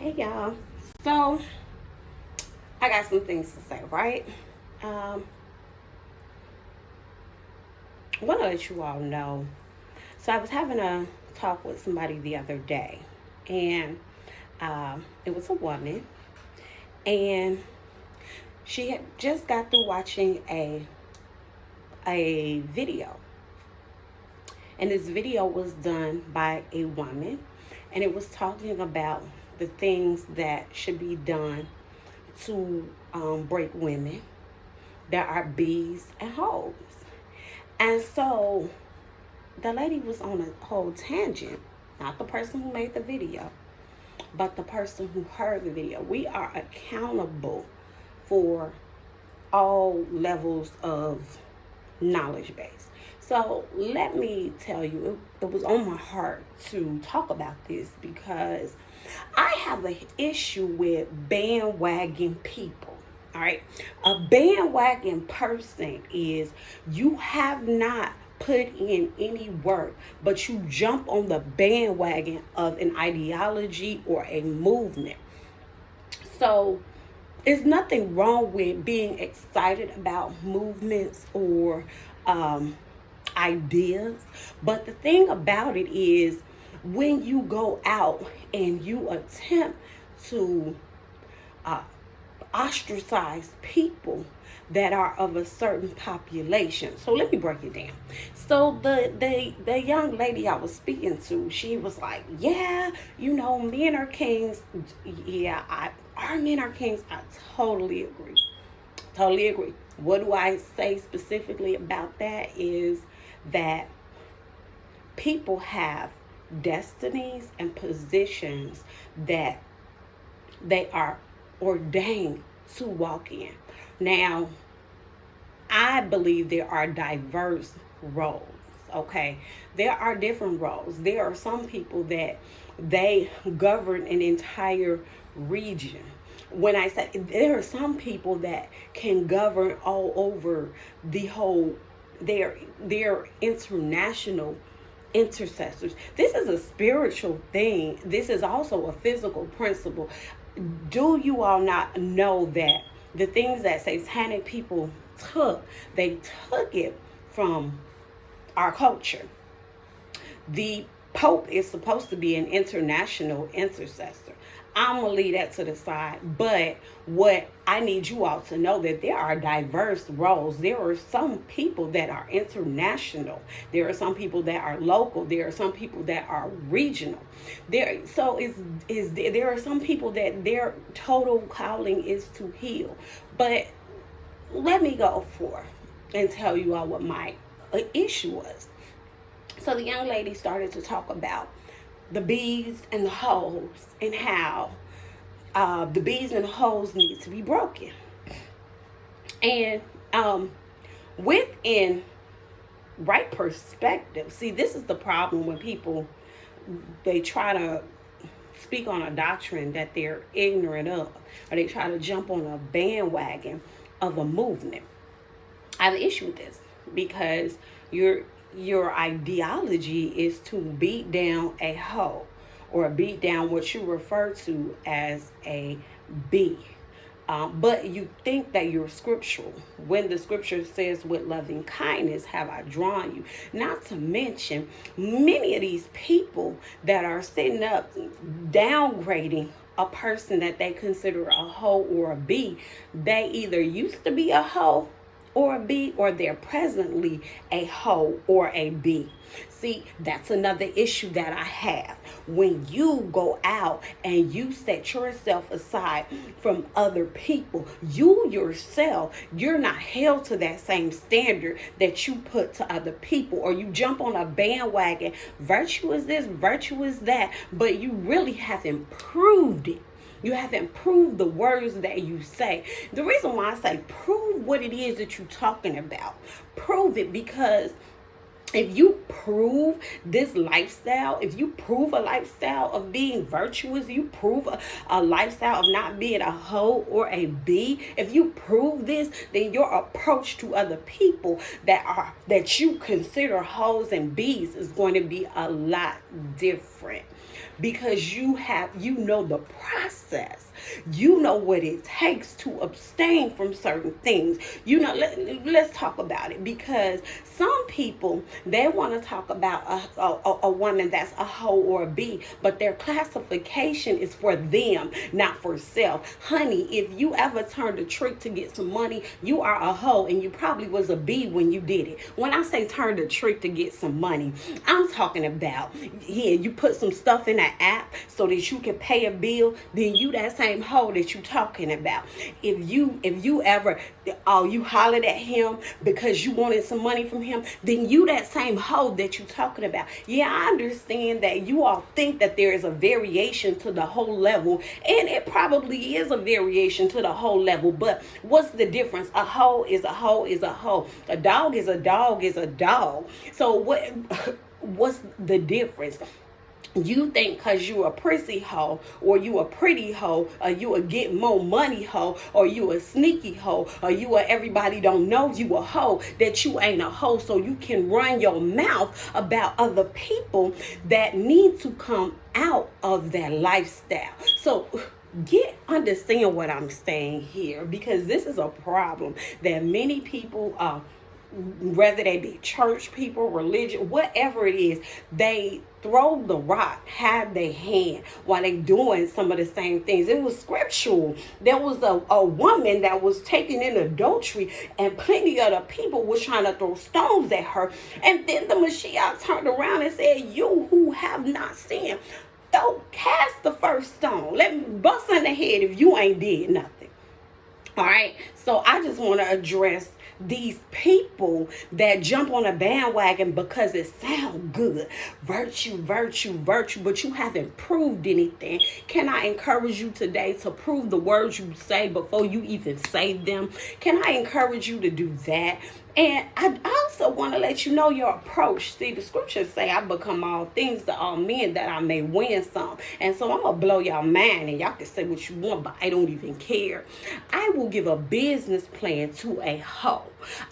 Hey y'all. So I got some things to say, right? Um, I want to let you all know. So I was having a talk with somebody the other day, and it was a woman, and she had just got through watching a video, and this video was done by a woman, and it was talking about the things that should be done to break women. There are bees and hoes. And so the lady was on a whole tangent, not the person who made the video, but the person who heard the video. We are accountable for all levels of knowledge base. So let me tell you, it was on my heart to talk about this because I have an issue with bandwagon people. All right. A bandwagon person is you have not put in any work, but you jump on the bandwagon of an ideology or a movement. So there's nothing wrong with being excited about movements or ideas. But the thing about it is when you go out and you attempt to uh, ostracize people that are of a certain population. So let me break it down. So the young lady I was speaking to, she was like, "Yeah, men are kings." Yeah, our men are kings. I totally agree. Totally agree. What do I say specifically about that is that people have destinies and positions that they are ordained to walk in. Now, I believe there are diverse roles, okay? There are different roles. There are some people that they govern an entire region. When I say there are some people that can govern all over the whole, they're international intercessors. This is a spiritual thing. This is also a physical principle. Do you all not know that the things that satanic people took, they took it from our culture? The Pope is supposed to be an international intercessor. I'm going to leave that to the side. But what I need you all to know that there are diverse roles. There are some people that are international. There are some people that are local. There are some people that are regional. There are some people that their total calling is to heal. But let me go forth and tell you all what my issue was. So the young lady started to talk about the bees and the hoes and how the bees and the hoes need to be broken. And within right perspective, see, this is the problem when people, they try to speak on a doctrine that they're ignorant of, or they try to jump on a bandwagon of a movement. I have an issue with this because your ideology is to beat down a hoe or beat down what you refer to as a bee. But you think that you're scriptural when the scripture says, "With loving kindness have I drawn you." Not to mention, many of these people that are sitting up downgrading a person that they consider a hoe or a bee, they either used to be a hoe or a bee, or they're presently a hoe or a bee. See, that's another issue that I have. When you go out and you set yourself aside from other people, you yourself, you're not held to that same standard that you put to other people, or you jump on a bandwagon. Virtue is this, virtue is that, but you really haven't proved it. You haven't proved the words that you say. The reason why I say prove what it is that you're talking about, prove it, because if you prove this lifestyle, if you prove a lifestyle of being virtuous, you prove a lifestyle of not being a hoe or a bee, if you prove this, then your approach to other people that you consider hoes and bees is going to be a lot different. because you know the process. You know what it takes to abstain from certain things. Let's talk about it, because some people, they want to talk about a woman that's a hoe or a B, but their classification is for them, not for self. Honey, if you ever turned a trick to get some money, you are a hoe, and you probably was a B when you did it. When I say turned a trick to get some money, I'm talking about, you put some stuff in an app so that you can pay a bill, then you that same hoe that you talking about. If you ever, you hollered at him because you wanted some money from him, then you that same hoe that you talking about. Yeah, I understand that you all think that there is a variation to the whole level, and it probably is a variation to the whole level, but what's the difference? A hoe is a hoe is a hoe. A dog is a dog is a dog. So what's the difference? You think because you a prissy hoe, or you a pretty hoe, or you a get more money hoe, or you a sneaky hoe, or you a everybody don't know you a hoe, that you ain't a hoe, so you can run your mouth about other people that need to come out of that lifestyle. So understand what I'm saying here, because this is a problem that many people whether they be church people, religion, whatever it is, they throw the rock, have their hand while they doing some of the same things. It was scriptural. There was a woman that was taken in adultery, and plenty of the people was trying to throw stones at her. And then the Mashiach turned around and said, you who have not sinned, cast the first stone. Let me bust in the head if you ain't did nothing. All right. So I just want to address these people that jump on a bandwagon because it sounds good. Virtue, virtue, virtue, but you haven't proved anything. Can I encourage you today to prove the words you say before you even say them? Can I encourage you to do that? And I also want to let you know your approach. See, the scriptures say, I become all things to all men that I may win some. And so I'm going to blow y'all mind, and y'all can say what you want, but I don't even care. I will give a business plan to a hoe.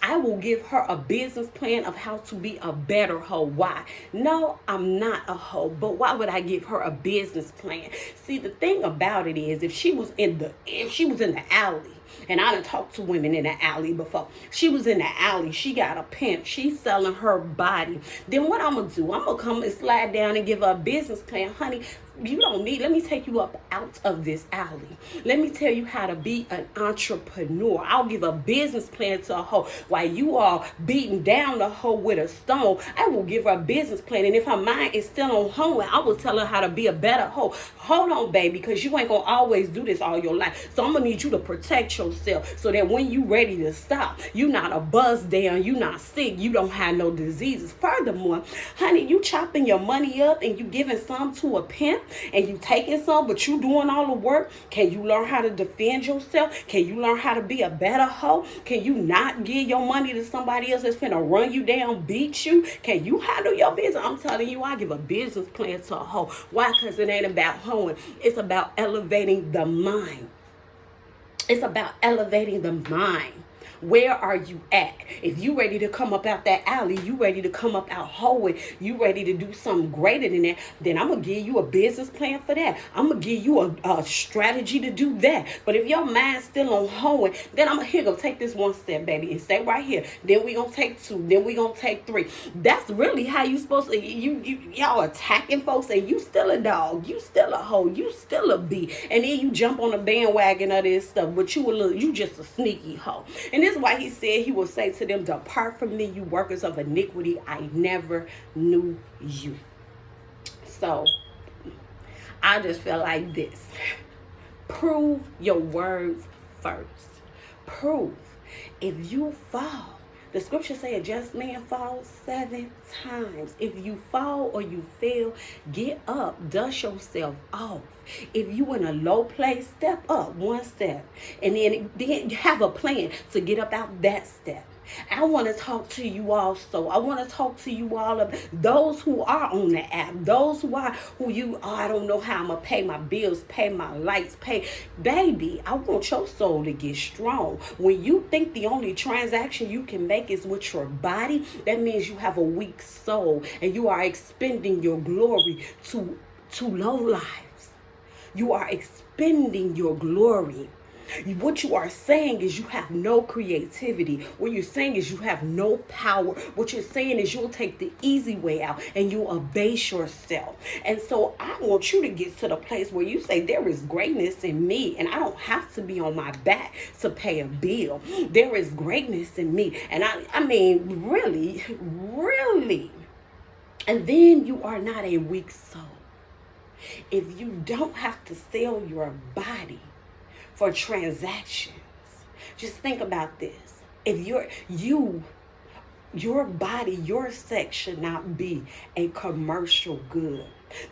I will give her a business plan of how to be a better hoe. Why? No, I'm not a hoe, but why would I give her a business plan? See, the thing about it is, if she was in the alley, and I done talked to women in the alley before. She was in the alley. She got a pimp. She's selling her body. Then what I'm going to do? I'm going to come and slide down and give her a business plan. Honey, you don't need, let me take you up out of this alley. Let me tell you how to be an entrepreneur. I'll give a business plan to a hoe. While you are beating down the hoe with a stone, I will give her a business plan. And if her mind is still on hoeing, I will tell her how to be a better hoe. Hold on, baby, because you ain't going to always do this all your life. So I'm going to need you to protect yourself so that when you ready to stop, you're not a buzz down, you're not sick, you don't have no diseases. Furthermore, honey, you chopping your money up and you giving some to a pimp, and you taking some, but you doing all the work. Can you learn how to defend yourself? Can you learn how to be a better hoe? Can you not give your money to somebody else that's finna run you down, beat you? Can you handle your business? I'm telling you, I give a business plan to a hoe. Why? Because it ain't about hoeing. It's about elevating the mind. It's about elevating the mind. Where are you at? If you ready to come up out that alley, you ready to come up out hoeing, you ready to do something greater than that, then I'm going to give you a business plan for that. I'm going to give you a strategy to do that. But if your mind's still on hoeing, then I'm going to go take this one step, baby, and stay right here. Then we going to take 2. Then we going to take 3. That's really how you supposed to, y'all attacking folks, and you still a dog, you still a hoe, you still a bee. And then you jump on the bandwagon of this stuff, but you just a sneaky hoe. And this is why he said he will say to them, depart from me, you workers of iniquity. I never knew you. So I just feel like this. Prove your words first. Prove. If you fall, the scripture say a just man falls 7 times. If you fall or you fail, get up, dust yourself off. If you in a low place, step up 1 step. And then have a plan to get up out that step. I want to talk to you also. I want to talk to you all of those who are on the app, those I don't know how I'm going to pay my bills, pay my lights, baby, I want your soul to get strong. When you think the only transaction you can make is with your body, that means you have a weak soul and you are expending your glory to to low lives. You are expending your glory. What you are saying is you have no creativity. What you're saying is you have no power. What you're saying is you'll take the easy way out and you'll abase yourself. And so I want you to get to the place where you say there is greatness in me and I don't have to be on my back to pay a bill. There is greatness in me. And I mean, really, really. And then you are not a weak soul. If you don't have to sell your body for transactions, just think about this. If your body, your sex should not be a commercial good.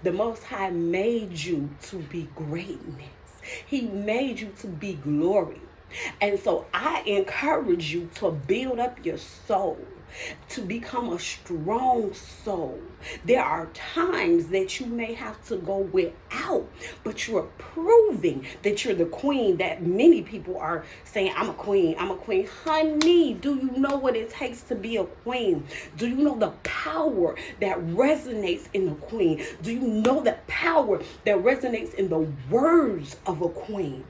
The Most High made you to be greatness. He made you to be glory. And so I encourage you to build up your soul, to become a strong soul. There are times that you may have to go without, but you're proving that you're the queen that many people are saying, I'm a queen, I'm a queen. Honey, do you know what it takes to be a queen? Do you know the power that resonates in the queen? Do you know the power that resonates in the words of a queen?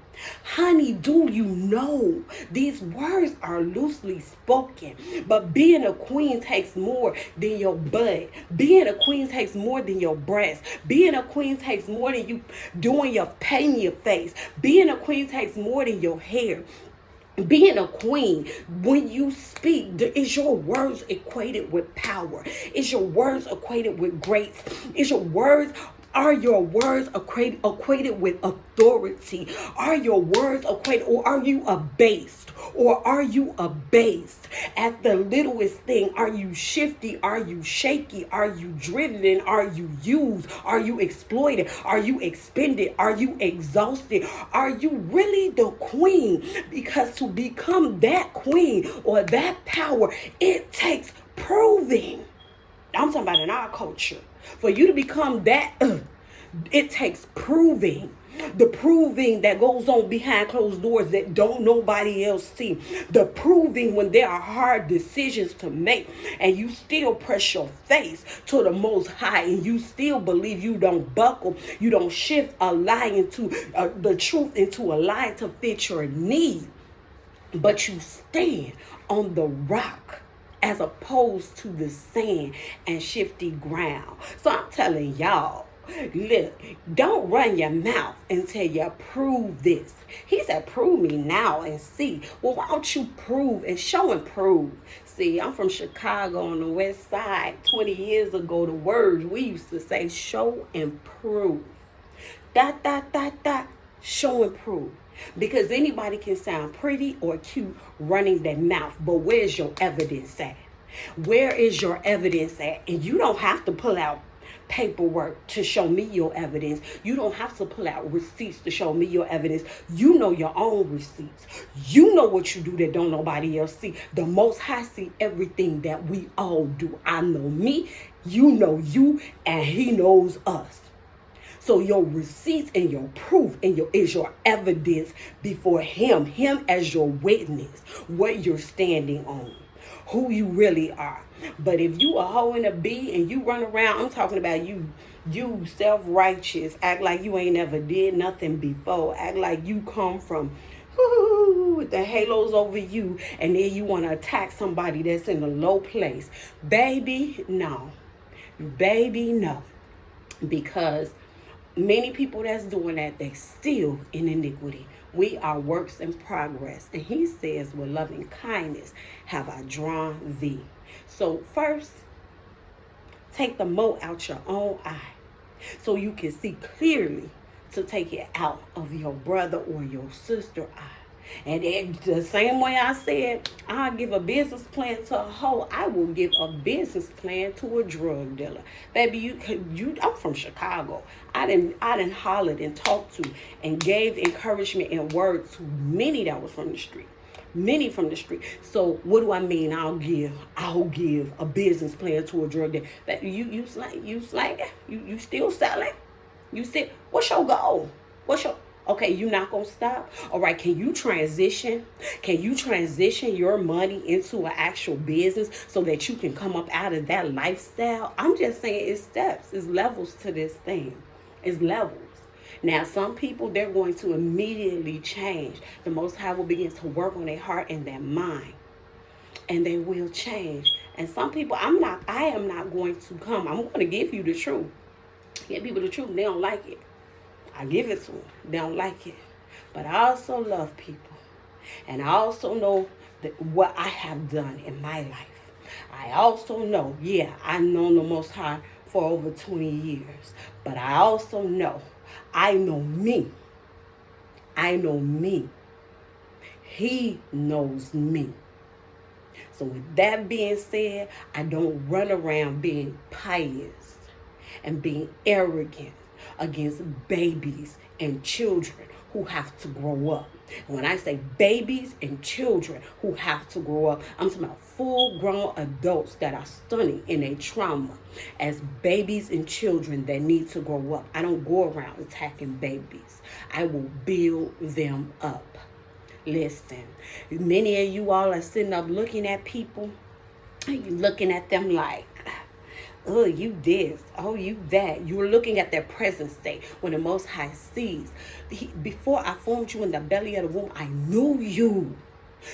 Honey, do you know these words are loosely spoken, but being a queen takes more than your butt. Being a queen takes more than your breast. Being a queen takes more than you painting your face. Being a queen takes more than your hair. Being a queen, when you speak, is your words equated with power? Is your words equated with grace? Are your words equated with authority? Are your words equated, or are you abased? Or are you abased at the littlest thing? Are you shifty? Are you shaky? Are you driven? Are you used? Are you exploited? Are you expended? Are you exhausted? Are you really the queen? Because to become that queen or that power, it takes proving. I'm talking about in our culture. For you to become that, it takes proving. The proving that goes on behind closed doors that don't nobody else see. The proving when there are hard decisions to make and you still press your face to the Most High and you still believe, you don't buckle, you don't shift a lie into the truth into a lie to fit your need, but you stand on the rock as opposed to the sand and shifty ground. So I'm telling y'all, look, don't run your mouth until you prove this. He said, prove me now and see. Well, why don't you prove and show and prove? See, I'm from Chicago on the west side. 20 years ago, the words we used to say, show and prove. ... Show and prove. Because anybody can sound pretty or cute running their mouth, but where's your evidence at? Where is your evidence at? And you don't have to pull out paperwork to show me your evidence. You don't have to pull out receipts to show me your evidence. You know your own receipts. You know what you do that don't nobody else see. The Most High see everything that we all do. I know me, you know you, and He knows us. So your receipts and your proof and is your evidence before Him as your witness, what you're standing on, who you really are. But if you a hoe and a bee and you run around, I'm talking about you self-righteous, act like you ain't never did nothing before, act like you come from with the halos over you, and then you want to attack somebody that's in a low place. Baby, no. Baby, no. Because many people that's doing that, they still in iniquity. We are works in progress. And He says, with loving kindness have I drawn thee. So first, take the mote out your own eye so you can see clearly to take it out of your brother or your sister eye. And the same way I said, I'll give a business plan to a hoe, I will give a business plan to a drug dealer. Baby, I'm from Chicago. I didn't hollered and talked to and gave encouragement and words to many that was from the street. Many from the street. So what do I mean? I'll give a business plan to a drug dealer. That you still selling? You said, what's your goal? Okay, you're not going to stop? All right, can you transition? Can you transition your money into an actual business so that you can come up out of that lifestyle? I'm just saying it's steps, it's levels to this thing. It's levels. Now, some people, they're going to immediately change. The Most High will begin to work on their heart and their mind, and they will change. And some people, I am not going to come. I'm going to give you the truth. Give people the truth. They don't like it. I give it to them. They don't like it. But I also love people. And I also know that what I have done in my life. I also know, I've known the Most High for over 20 years. But I also know, I know me. I know me. He knows me. So with that being said, I don't run around being pious and being arrogant against babies and children who have to grow up. And when I say babies and children who have to grow up, I'm talking about full-grown adults that are stunning in a trauma as babies and children that need to grow up. I don't go around attacking babies. I will build them up. Listen, many of you all are sitting up looking at people, and you're looking at them like, oh, you this, oh, you that. You're looking at their present state when the Most High sees. Before I formed you in the belly of the womb, I knew you.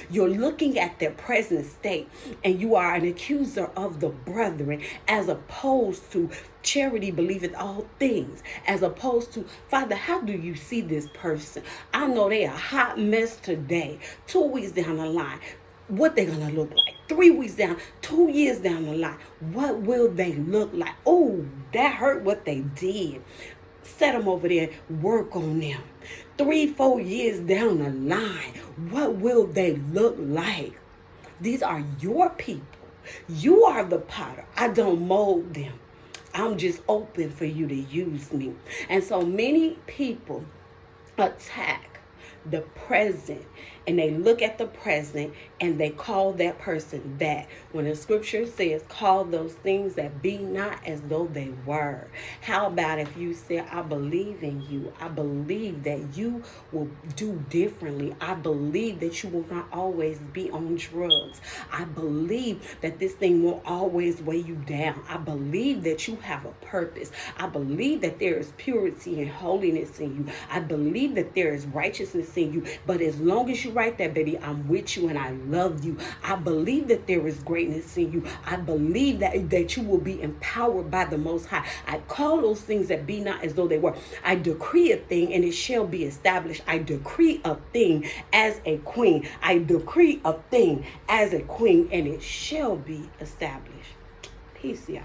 You're looking at their present state, and you are an accuser of the brethren, as opposed to charity believeth all things, as opposed to, Father, how do you see this person? I know they are a hot mess today. 2 weeks down the line, what they're going to look like. 3 weeks down, 2 years down the line, what will they look like? Oh, that hurt what they did. Set them over there, work on them. 3-4 years down the line, what will they look like? These are your people. You are the potter. I don't mold them. I'm just open for you to use me. And so many people attack the present, and they look at the present and they call that person that. When the scripture says, call those things that be not as though they were. How about if you say, I believe in you. I believe that you will do differently. I believe that you will not always be on drugs. I believe that this thing won't always weigh you down. I believe that you have a purpose. I believe that there is purity and holiness in you. I believe that there is righteousness in you. But as long as you write that, baby, I'm with you and I love you. I believe that there is greatness in you. I believe that you will be empowered by the Most High. I call those things that be not as though they were. I decree a thing and it shall be established. I decree a thing as a queen. I decree a thing as a queen and it shall be established. Peace, y'all.